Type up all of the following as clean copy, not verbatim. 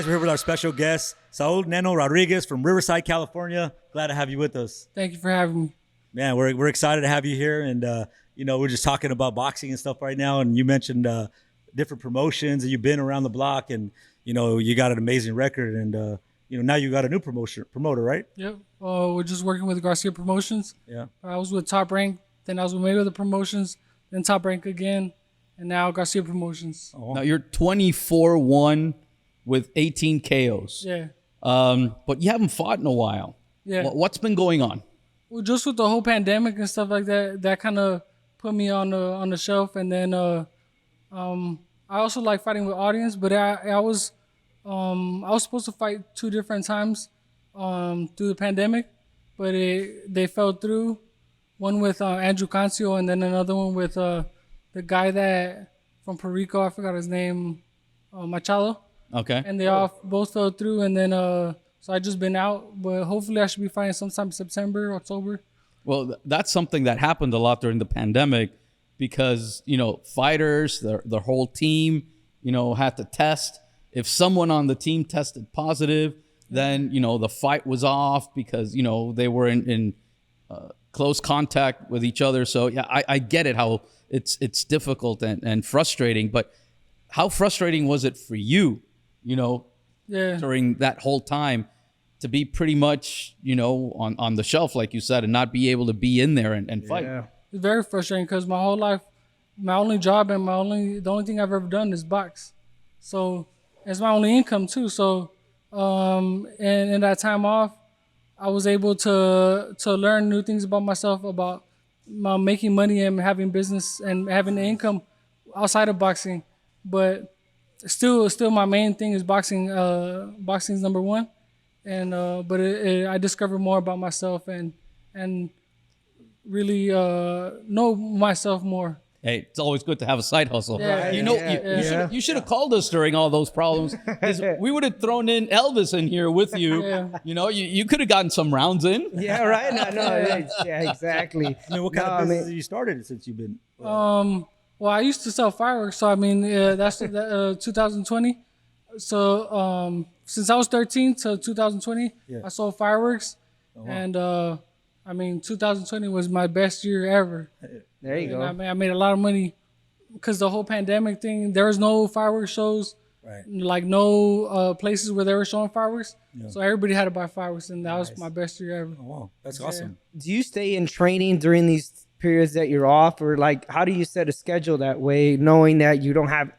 guys, we're here with our special guest, Saul Neno Rodriguez from Riverside, California. Glad to have you with us. Thank you for having me. Man, we're excited to have you here. And, we're just talking about boxing and stuff right now. And you mentioned different promotions and you've been around the block and, you got an amazing record. And, now you got a new promoter, right? Yep. We're just working with Garcia Promotions. Yeah. I was with Top Rank, then I was with Mayweather Promotions, then Top Rank again, and now Garcia Promotions. Oh. Now you're 24-1 with 18 KOs. Yeah. But you haven't fought in a while. Yeah. What's been going on? Well, just with the whole pandemic and stuff like that, that kind of put me on the shelf. And then I also like fighting with audience, but I was supposed to fight 2 different times through the pandemic, but they fell through. One with Andrew Cancio, and then another one with the guy that from Puerto Rico, I forgot his name, Machado. Okay. And they both fell through, and then so I just been out, but hopefully I should be fighting sometime September, October. Well, that's something that happened a lot during the pandemic because, fighters, their whole team, had to test. If someone on the team tested positive, then, the fight was off because, they were in close contact with each other. So, yeah, I get it how it's difficult and frustrating. But how frustrating was it for you, during that whole time to be pretty much, on the shelf, like you said, and not be able to be in there and fight? Yeah. It's very frustrating because my whole life, my only job and the only thing I've ever done is box. So it's my only income too. So and in that time off, I was able to learn new things about myself, about making money and having business and having the income outside of boxing. But still my main thing is boxing. Boxing is number one. And but I discovered more about myself and really know myself more. Hey, it's always good to have a side hustle. Yeah, You should have called us during all those problems. 'Cause we would have thrown in Elvis in here with you. Yeah. You could have gotten some rounds in. Yeah, right. Yeah, exactly. I mean, what kind of business have you started since you've been? Well, I used to sell fireworks, so I mean that's 2020. So since I was 13 to 2020, I sold fireworks, and 2020 was my best year ever. There you go. I made a lot of money because the whole pandemic thing. There was no fireworks shows, Right. like no places where they were showing fireworks. Yeah. So everybody had to buy fireworks, and that was my best year ever. Oh, wow. That's awesome. Do you stay in training during these periods that you're off, or like how do you set a schedule that way, knowing that you don't have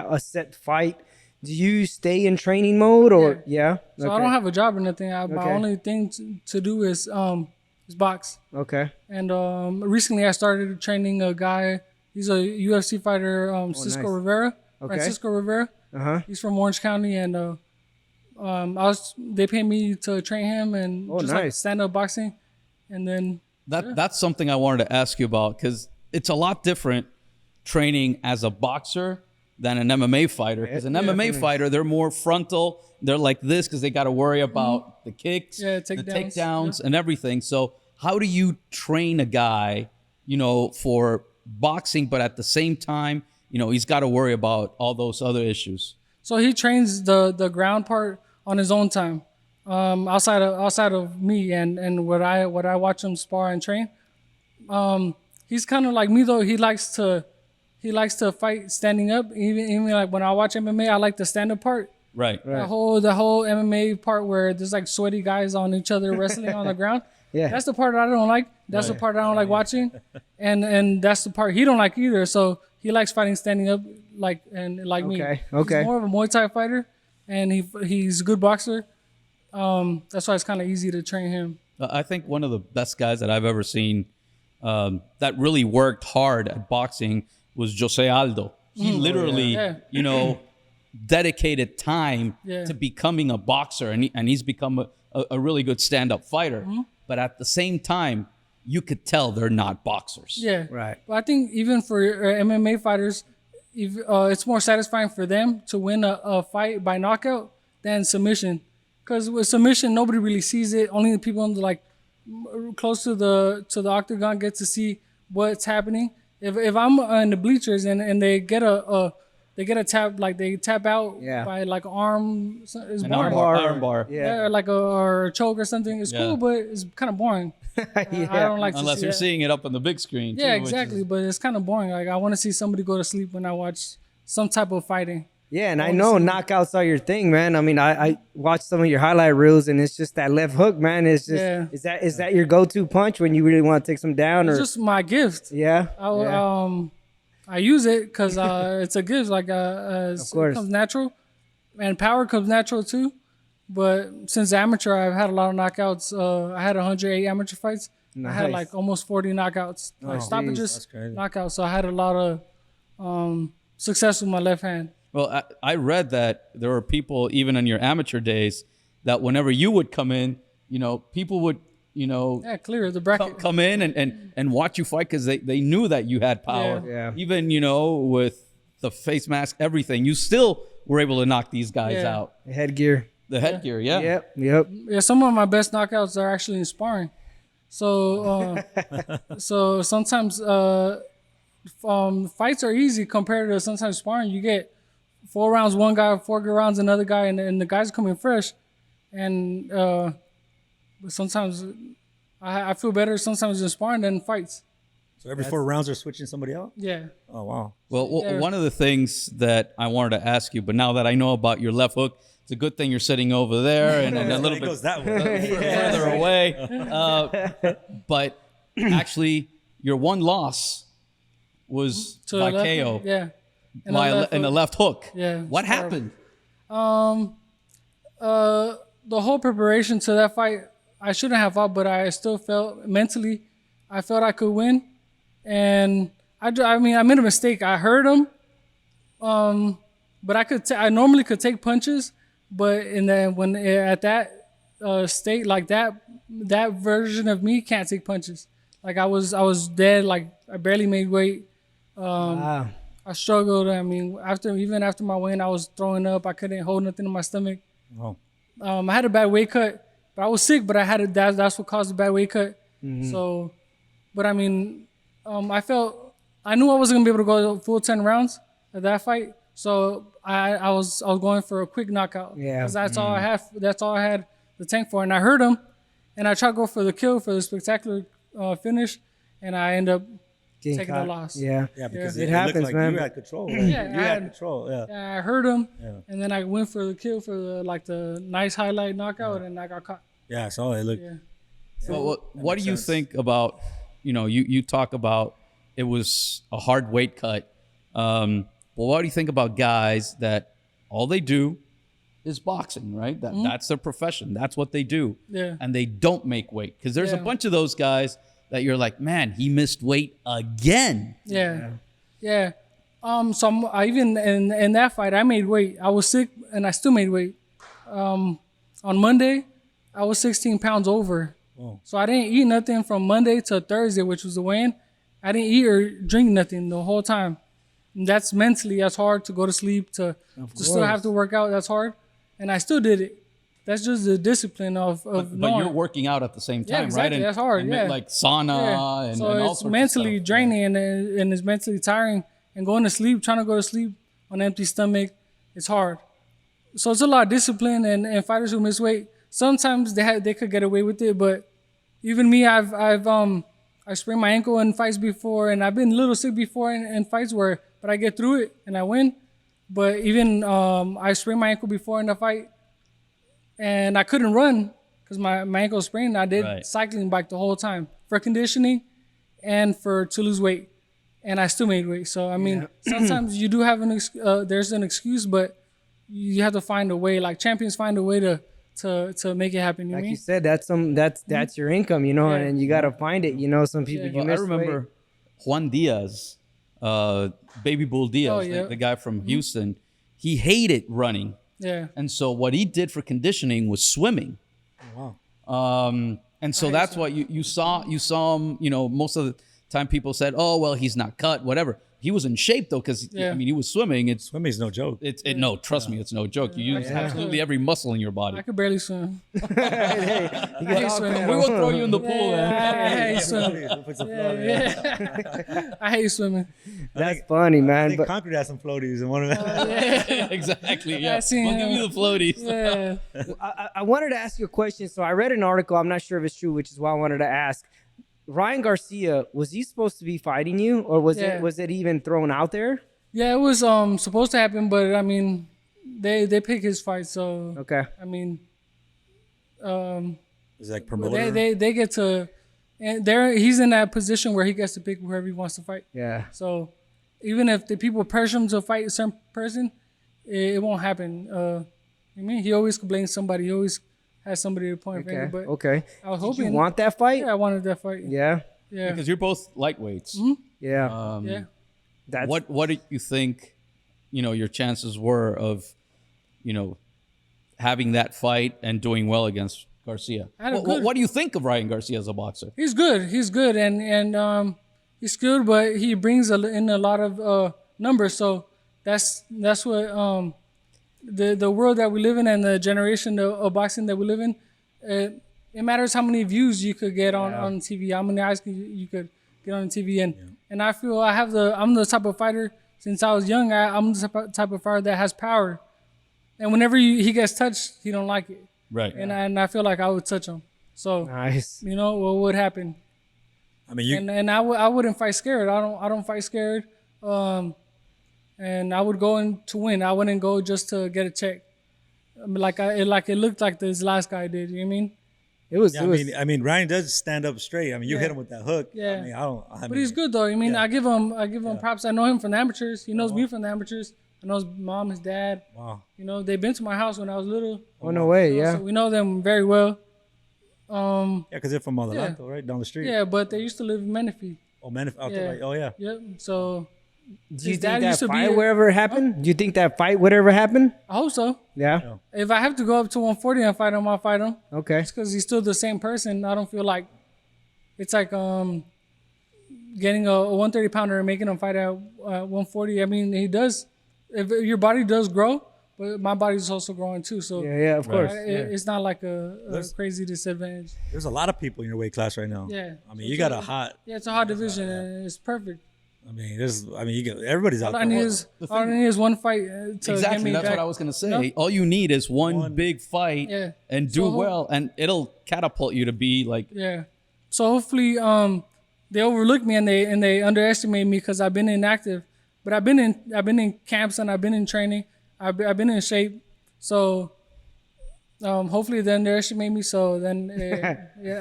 a set fight? Do you stay in training mode, or So I don't have a job or nothing. My only thing to do is box. Okay. And recently I started training a guy. He's a UFC fighter, Cisco Rivera. Okay. Francisco Rivera. He's from Orange County, and they pay me to train him and like stand-up boxing. And then that's something I wanted to ask you about because it's a lot different training as a boxer than an MMA fighter. Because an MMA fighter, they're more frontal. They're like this because they got to worry about the kicks, the takedowns, and everything. So how do you train a guy, for boxing, but at the same time, he's got to worry about all those other issues? So he trains the ground part on his own time, outside of me and what I watch him spar and train. He's kind of like me though. He likes to fight standing up. Even like when I watch MMA, I like the stand-up part. Right. The whole MMA part where there's like sweaty guys on each other wrestling on the ground. Yeah. That's the part I don't like. That's the part I don't like watching. And that's the part he don't like either. So he likes fighting standing up like me. Okay. He's more of a Muay Thai fighter and he's a good boxer. That's why it's kind of easy to train him. I think one of the best guys that I've ever seen that really worked hard at boxing was Jose Aldo. He literally, dedicated time to becoming a boxer, and he's become a really good stand-up fighter. But at the same time, you could tell they're not boxers. Yeah, right. But I think even for MMA fighters, it's more satisfying for them to win a fight by knockout than submission. Because with submission, nobody really sees it. Only the people close to the octagon get to see what's happening. If I'm in the bleachers and they get a they get a tap, like they tap out Yeah. by like arm. It's An boring. arm bar. Yeah, or like or a choke or something. It's Yeah. cool, but it's kind of boring. I don't like to Unless see you're that. seeing it up on the big screen. Yeah, too, which exactly. is- But it's kind of boring. Like I want to see somebody go to sleep when I watch some type of fighting. Yeah, and I know knockouts are your thing, man. I mean, I watched some of your highlight reels, and it's just that left hook, man. It's just Yeah. is that your go-to punch when you really want to take some down, It's or just my gift. yeah, I use it because it's a gift. Like it course. comes natural, and power comes natural too. But since amateur, I've had a lot of knockouts. I had 108 amateur fights. I had Nice. like almost 40 knockouts, like stoppages, That's crazy. knockouts. So I had a lot of success with my left hand. Well, I read that there were people, even in your amateur days, that whenever you would come in, people would, Yeah, clear the bracket. come in and watch you fight because they knew that you had power. Yeah. Even, with the face mask, everything, you still were able to knock these guys Yeah. out. headgear. The headgear, yeah. Yep. Yeah, some of my best knockouts are actually in sparring. So, so sometimes fights are easy compared to sometimes sparring. You get 4 rounds, one guy, 4 good rounds, another guy, and the guy's coming fresh. And but sometimes I feel better sometimes in sparring than fights. So every 4 rounds are switching somebody out. Yeah. Oh wow. Well, Yeah. one of the things that I wanted to ask you, but now that I know about your left hook, it's a good thing you're sitting over there and a little It bit goes that way. further away. But actually, your one loss was To by the left, KO, Yeah. And by the left in the hook. left hook. Yeah, What it's happened? The whole preparation to that fight, I shouldn't have fought, but I still felt mentally, I felt I could win. And I mean, I made a mistake. I hurt him, but I normally could take punches, but at that state like that version of me can't take punches. Like I was dead. Like I barely made weight. Wow. I struggled. I mean, even after my win, I was throwing up. I couldn't hold nothing in my stomach. Oh. I had a bad weight cut, but I was sick. But I had that's what caused the bad weight cut. So, but I mean, I knew I wasn't gonna be able to go full 10 rounds at that fight. So I was going for a quick knockout. Yeah. 'Cause that's all I had. That's all I had the tank for. And I hurt him, and I tried to go for the kill for the spectacular finish, and I end up Getting taking caught. the loss. Yeah. Yeah, because It it, happens, looked like man. you had control. Yeah, you I had had- control. Yeah. Yeah, I hurt him, Yeah. and then I went for the kill for the nice highlight knockout, and I got caught. Yeah, I saw it. Look. Yeah. Well, what do makes you sense. think about, you talk about it was a hard weight cut. Well, what do you think about guys that all they do is boxing, right? That's their profession. That's what they do. Yeah. And they don't make weight. Because there's a Yeah. bunch of those guys that you're like, man, he missed weight again. Yeah. Yeah. I even in that fight, I made weight. I was sick, and I still made weight. On Monday, I was 16 pounds over. Whoa. So I didn't eat nothing from Monday to Thursday, which was the weigh-in. I didn't eat or drink nothing the whole time. And that's mentally, that's hard to go to sleep, to still have to work out. That's hard. And I still did it. That's just the discipline of But knowing. you're working out at the same Yeah, time, exactly. right? And, That's hard, and yeah. like sauna Yeah. and, So and all it's sorts mentally of stuff. draining and it's mentally tiring. And going to sleep, trying to go to sleep on an empty stomach, it's hard. So it's a lot of discipline, and fighters who miss weight, sometimes they could get away with it, but even me, I sprained my ankle in fights before, and I've been a little sick before in fights but I get through it and I win. But even I sprained my ankle before in a fight, and I couldn't run because my ankle was sprained. I did Right. cycling bike the whole time for conditioning and to lose weight, and I still made weight. So I mean, sometimes you do have there's an excuse, but you have to find a way. Like champions find a way to make it happen. You Like mean? you said, that's your income, Yeah. and you gotta find it. Some people Yeah. you Well, I miss remember weight. Juan Diaz, Baby Bull Diaz, Oh, yeah. the guy from Houston. He hated running. Yeah. And so what he did for conditioning was swimming. Wow. And so that's what you saw him, most of the time people said, oh, well, he's not cut, whatever. he was in shape though, because Yeah. I mean, he was swimming. Swimming's no joke. No, trust me, it's no joke. You use absolutely every muscle in your body. I could barely swim. Hey, you got all swimming. kind We of- will throw you in the pool. Yeah, Man. I hate swimming. We'll put some float in. Yeah. I hate swimming. That's funny, I man. think But Concord has some floaties and one of them. Exactly. Yeah, I seen we'll give him. you the floaties. Yeah. I wanted to ask you a question. So I read an article. I'm not sure if it's true, which is why I wanted to ask. Ryan Garcia, was he supposed to be fighting you, or was Yeah. it even thrown out there? Yeah, it was supposed to happen, but I mean, they pick his fight, so Okay. I mean, It's like promoter. they get to, and he's in that position where he gets to pick whoever he wants to fight. Yeah. So even if the people pressure him to fight a certain person, it won't happen. I mean, he always complains somebody. He always has somebody to point a Okay. finger. But Okay. I was Did hoping. you want that fight? Yeah, I wanted that fight. Yeah. Yeah. Because you're both lightweights. Yeah. Yeah. That's What do you think, your chances were of, having that fight and doing well against Garcia? I had a What, good- what do you think of Ryan Garcia as a boxer? He's good. He's good, and he's skilled, but he brings in a lot of numbers. So that's what the world that we live in and the generation of boxing that we live in. It matters how many views you could get on TV, how many eyes you could get on TV, and I feel I'm the type of fighter since I was young. I'm the type of fighter that has power, and whenever he gets touched, he don't like it, Right. and I feel like I would touch him. So nice. what would happen? I mean, you. And I wouldn't fight scared. I don't fight scared. And I would go in to win. I wouldn't go just to get a check. I mean, it looked like this last guy did. You know what I mean? It was. Yeah, it was. I mean, Ryan does stand up straight. I mean, you hit him with that hook. Yeah. I mean, I don't. But he's good though. I mean, Yeah. I give him props. I know him from the amateurs. He knows me from the amateurs. I know his mom, his dad. Wow. They've been to my house when I was little. Oh no way. Yeah. So we know them very well. Yeah, because they're from Adelanto, right down the street. Yeah, but they used to live in Menifee. Oh, man. Out Yeah. there, right? Oh, yeah. Yep. So Do you his dad think that used to be fight a- wherever happened? Do you think that fight would ever happen? I hope so. Yeah. If I have to go up to 140 and fight him, I'll fight him. Okay. It's because he's still the same person. I don't feel like it's like getting a 130 pounder and making him fight at 140. I mean, he does. If your body does grow, but my body's also growing too. So Yeah. Yeah. Of course. it's not like a crazy disadvantage. There's a lot of people in your weight class right now. Yeah. I mean, you got a hot. Yeah, it's a hard division and it's perfect. I mean, you got everybody's out All I there. need is one fight to get Exactly. me That's back. what I was gonna say. No? All you need is one big fight Yeah. and do So- well, and it'll catapult you to be like. Yeah. So hopefully they overlook me and they underestimate me because I've been inactive. But I've been in camps and I've been in training. I've been in shape. So hopefully they underestimate me. So then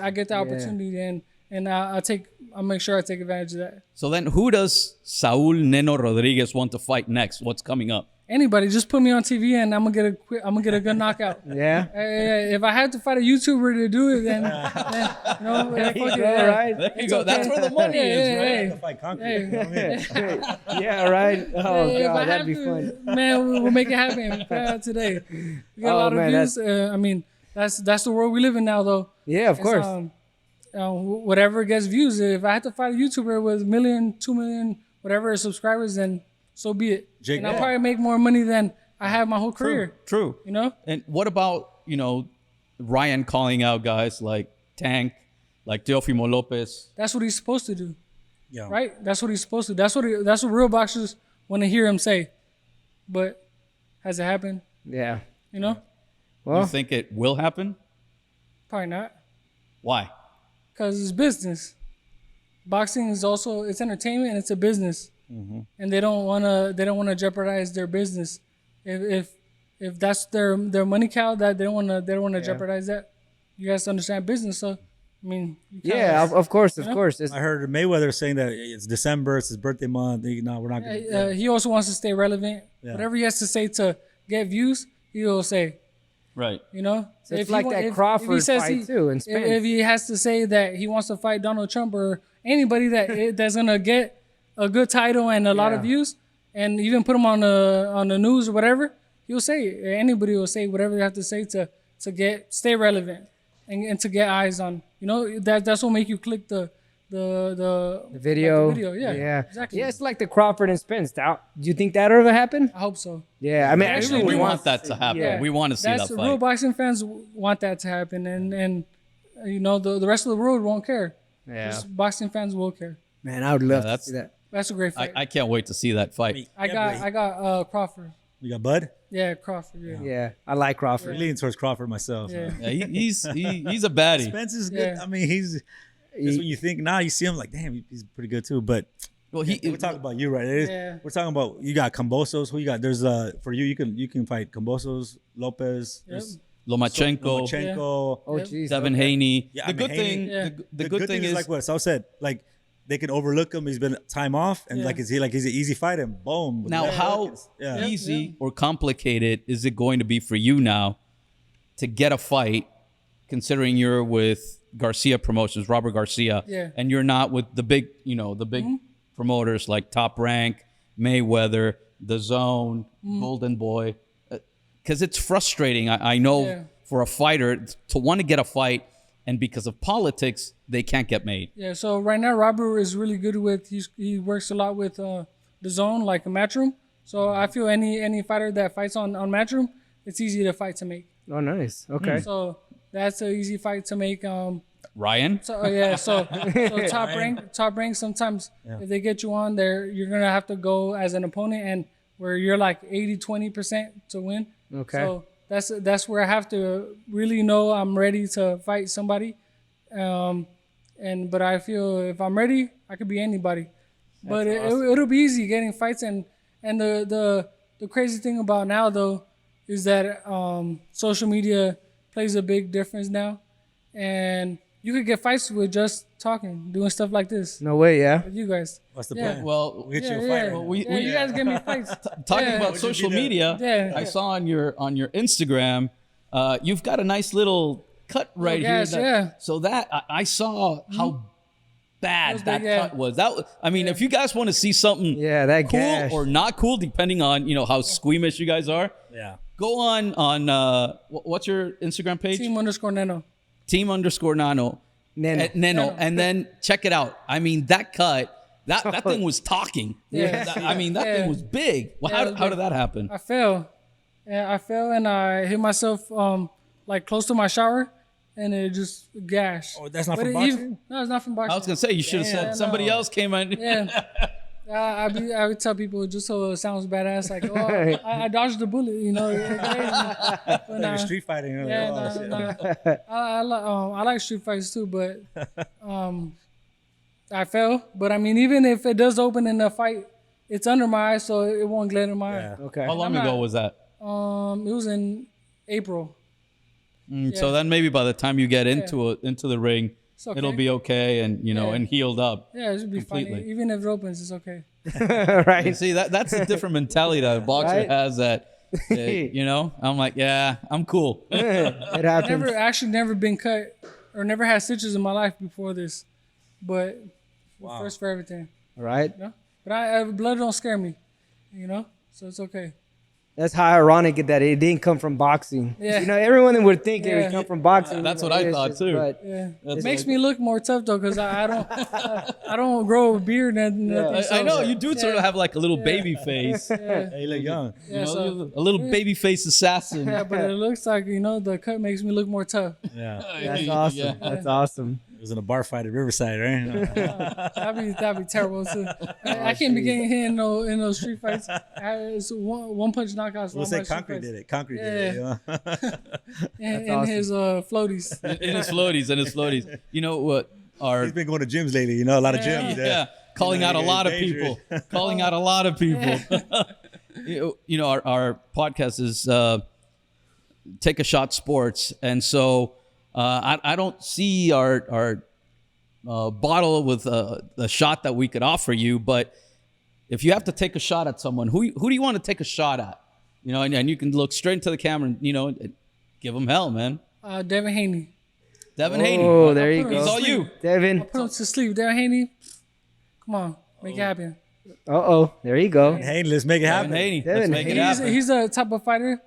I get the opportunity and I'll make sure I take advantage of that. So then, who does Saul Neno Rodriguez want to fight next? What's coming up? Anybody, just put me on TV and I'm gonna get a good knockout. Yeah. If I had to fight a YouTuber to do it, then fuck it, Go, yeah. right? There you go. That's where the money is, right? You have to fight concrete. You know what I mean? Yeah. Right. Oh If I god, have that'd be to, fun. man, we'll make it happen. Put it out today. We got a Oh, lot of man, views. I mean, that's the world we live in now, though. Yeah. Of It's, course. whatever gets views. If I had to fight a YouTuber with 1 million, 2 million, whatever subscribers, then so be it. Jake, and I'll yeah. probably make more money than I have my whole career. True. You know? And what about, Ryan calling out guys like Tank, like Teofimo Lopez? That's what he's supposed to do, Yeah. right? That's what he's supposed to. That's what real boxers want to hear him say. But has it happened? Yeah. You know? You think it will happen? Probably not. Why? Because it's business. Boxing is also it's entertainment and it's a business, and they don't wanna jeopardize their business. If that's their money cow, that they don't wanna jeopardize that. You guys understand business, so I mean, you kinda- Yeah. Of course. Of course. It's, I heard Mayweather saying that it's December, it's his birthday month. No, we're not going to. He also wants to stay relevant. Yeah. Whatever he has to say to get views, he'll say. Right. You know, So it's If he like wa- that if Crawford he says fight, too, in Spence. If he has to say that he wants to fight Donald Trump or anybody that's gonna get a good title and a lot of Yeah. views, and even put him on the news or whatever, he'll say it. Anybody will say whatever they have to say to stay relevant and to get eyes on. You know, that's what make you click the the video. like the video. Yeah, yeah, exactly. yeah. It's like the Crawford and Spence. Do you think that'll ever happen? I hope so. Yeah, I mean, Actually, everyone we want wants that to happen. Yeah, We want to see that's that real fight. boxing fans want that to happen, and you know the rest of the world won't care. Yeah, Just boxing fans will care. man, I would love to that's- see that. That's a great fight. I can't wait to see that fight. I got Crawford. You got Bud? Yeah, Crawford. Yeah. Yeah, I like Crawford. I'm leaning towards Crawford myself. Yeah. Yeah, he's a baddie. Spence is good. Yeah. I mean, he's just when you think now, you see him like, damn, he's pretty good too. But Well, we're talking about you, right? It is, Yeah. We're talking about you got Cambosos. Who you got? There's for you can fight Cambosos, Lopez, there's Lomachenko, Lomachenko. Oh, Yep. jeez. Devin okay. Haney. Yeah, the I mean, good Haney- thing, Yeah. the good thing is like what Saul said, like they can overlook him. He's been time off, and Yeah. like he's an easy fight, and boom. now Yeah. how Yeah. easy or complicated is it going to be for you now to get a fight, considering you're with Garcia Promotions, Robert Garcia, Yeah. and you're not with the big, the big promoters like Top Rank, Mayweather, The Zone, Golden Boy, because it's frustrating. I know Yeah. for a fighter to want to get a fight, and because of politics, they can't get made. Yeah, so right now Robert is really good with he works a lot with the zone like a Matchroom. So I feel any fighter that fights on Matchroom, it's easy to fight to make. Oh, nice. Okay. So that's an easy fight to make. Ryan, So yeah, so top rank. Sometimes if they get you on there, you're gonna have to go as an opponent, and where you're like 80-20% to win. Okay. So that's where I have to really know I'm ready to fight somebody. But I feel if I'm ready, I could be anybody. But it'll be easy getting fights, and the crazy thing about now though is that social media plays a big difference now, and you could get fights with just talking, doing stuff like this No way. Yeah. with you guys. What's the Yeah. plan? well, We'll get you a Yeah, fight. yeah. Well, we- Yeah, you guys get me fights. talking Yeah. about Would you social be the- media, Yeah. I saw on your Instagram, you've got a nice little cut right here. gash, yeah. So that I saw how bad was that big, yeah. cut was. I mean, if you guys want to see something Yeah, that cool gash. or not cool, depending on how squeamish you guys are, Yeah. go on what's your Instagram page? Team_Neno. Team_Nano. Neno. Neno, and then check it out. I mean, that cut, that thing was talking. Yeah. I mean, that Yeah. thing was big. Well, Yeah, it was how big. did that happen? I fell. Yeah, I fell and I hit myself like close to my shower, and it just gashed. Oh, that's not But from it boxing? no, it's not from boxing. I was gonna say you should have said Yeah, somebody no. else came in. Yeah. I would tell people just so it sounds badass, like, oh, I dodged the bullet, But Like nah, street fighting. You're like, yeah, oh, nah, shit. nah. I like street fights too, but I fell. But I mean, even if it does open in a fight, it's under my eye, so it won't glitter my Yeah. Okay. How long I'm ago not- was that? eye. It was in April. So then maybe by the time you get into the ring, okay. it'll be okay and and healed up. Yeah, it should be fine. Completely. Even if it opens, it's okay. Right. See that's a different mentality that a boxer Right? has. That I'm like, yeah, I'm cool. It happens. Never been cut or never had stitches in my life before this, but first for everything. Right. But blood don't scare me, so it's okay. That's how ironic that it didn't come from boxing. Yeah. Everyone would think it Yeah. would come from boxing. That's what I It's thought, just- too. But Yeah, That's it makes like- me look more tough though, cause I don't I don't grow a beard and nothing. I know so- you do sort of have like a little baby face. Yeah, Hey, you look young. yeah, so, A little baby face assassin. yeah, but it looks like the cut makes me look more tough. Yeah. that's awesome. Yeah. That's awesome. It was in a bar fight at Riverside, right? That'd be terrible too. I can't be getting hit in those street fights. It's one punch knockouts. We'll all say my street Concrete fights. did it. Concrete did it. In awesome. his floaties. in his floaties. You know what? He's been going to gyms lately. A lot of gyms. Yeah, calling out a lot of people. Calling out a lot of people. Our podcast is Take a Shot Sports, and so I don't see our bottle with a shot that we could offer you, but if you have to take a shot at someone, who do you want to take a shot at? And you can look straight into the camera and and give them hell, man. Devin Haney. Devin Haney. Oh, there you put him He's go. all you. Devin. Put him to sleep. Devin Haney. Come on, make it happen. There you go. Hey, let's make it Devin happen. Haney. Let's Devin make it Haney. happen. He's the type of fighter.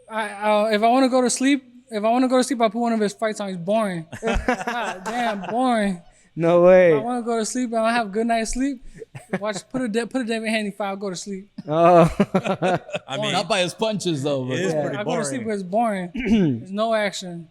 If I want to go to sleep, I put one of his fights on. He's boring. God damn, boring. No way. I want to go to sleep. I have a good night's sleep. Put a Devin Haney fight. I'll go to sleep. Oh. I mean, Not by his punches though. But it is pretty I go to sleep boring. because it's boring. There's no action.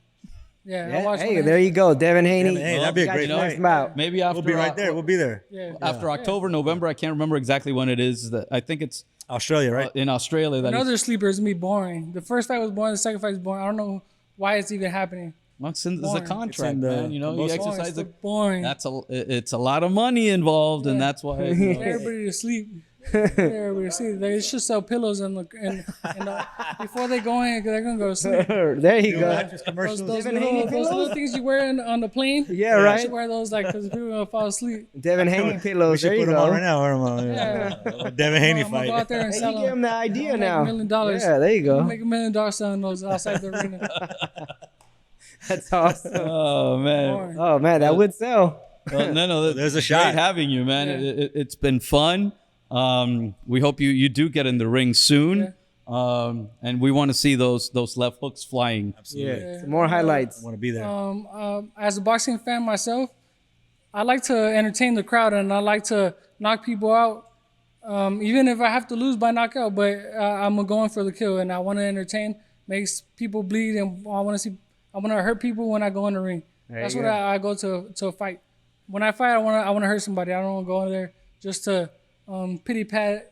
Yeah, I Yeah, watch. hey, there you go, Devin Haney. Hey, that'd be a Got great your next fight. bout. maybe after We'll be right there. We'll be there. Yeah. after October, November. I can't remember exactly when it is. That I think it's Australia, right? in Australia. That Another he's, sleeper is me boring. The first fight was boring. The second fight is boring. I don't know why it's even happening. well, it's in the boring. contract, in the- man. You know, you most- Boring. exercise. It's boring. It's a lot of money involved, and that's why. You know, Everybody to sleep. Everybody to sleep. They should sell pillows before they go in, 'cause they're gonna go to sleep. There you go. Mattress commercials. Those Devin Haney little pillows? things you wear on the plane. Yeah, You right. should wear those because people are gonna fall asleep. Devin Haney We pillows. should There you put them on right go. now. Yeah. Devin Haney I'm gonna go fight. out there and Hey, sell you them. give him the idea I'll make now. $1 million. Yeah, there you go. Make $1 million selling those outside the arena. That's awesome. oh man. Boring. Oh man, that would sell. Well, no, There's a great shot. having you, man. Yeah. It's been fun. We hope you do get in the ring soon. And we want to see those left hooks flying. Absolutely. Yeah, some more highlights. I want to be there. As a boxing fan myself, I like to entertain the crowd and I like to knock people out, even if I have to lose by knockout. But I'm going for the kill and I want to entertain, makes people bleed, and I want to hurt people when I go in the ring. That's you what go. I go to a fight. When I fight, I want to hurt somebody. I don't want to go in there just to pity pat,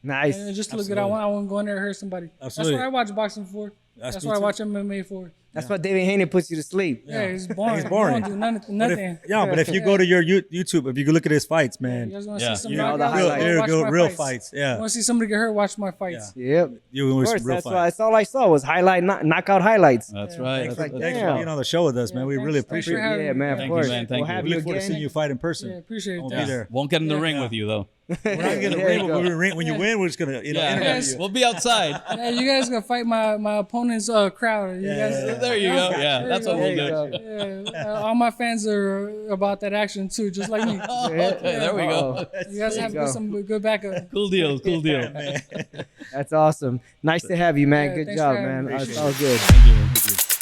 Nice. and just to look good. I want to go in there and hurt somebody. Absolutely. That's what I watch boxing for. That's me what I too. watch MMA for. That's what David Haney puts you to sleep. Yeah, he's boring. He's boring. He don't do nothing. But if you go to your YouTube, if you can look at his fights, You man, guys want to Yeah. see some You know, the knockouts? highlights. there Watch go my real fights. fights. You Yeah, want to see somebody get hurt? Watch my fights. Yep. you Of want course, some real that's fights. all I saw was knockout highlights. That's right. Thanks, like, thanks damn. for being on the show with us, man. We thanks- really thanks for appreciate it. having Yeah, me. man. Of Thank you, course. man. Thank We'll you. have We you look forward to seeing again. you fight in person. Yeah, appreciate I'll that. be there. Won't get in the Yeah. ring with you though. We're not gonna There ring, you but go. when you win, we're just gonna Yeah, interview you. we'll be outside. Yeah, you guys gonna fight my opponent's crowd. You guys, There you go. Yeah, that's what There we'll you do. go. Yeah, all my fans are about that action too, just like me. Okay, there we go. You guys have go. some good backup. Cool deal. Cool deal. That's awesome. Nice to have you, man. Yeah, Good thanks job, for having man. me. It's all good. Thank you.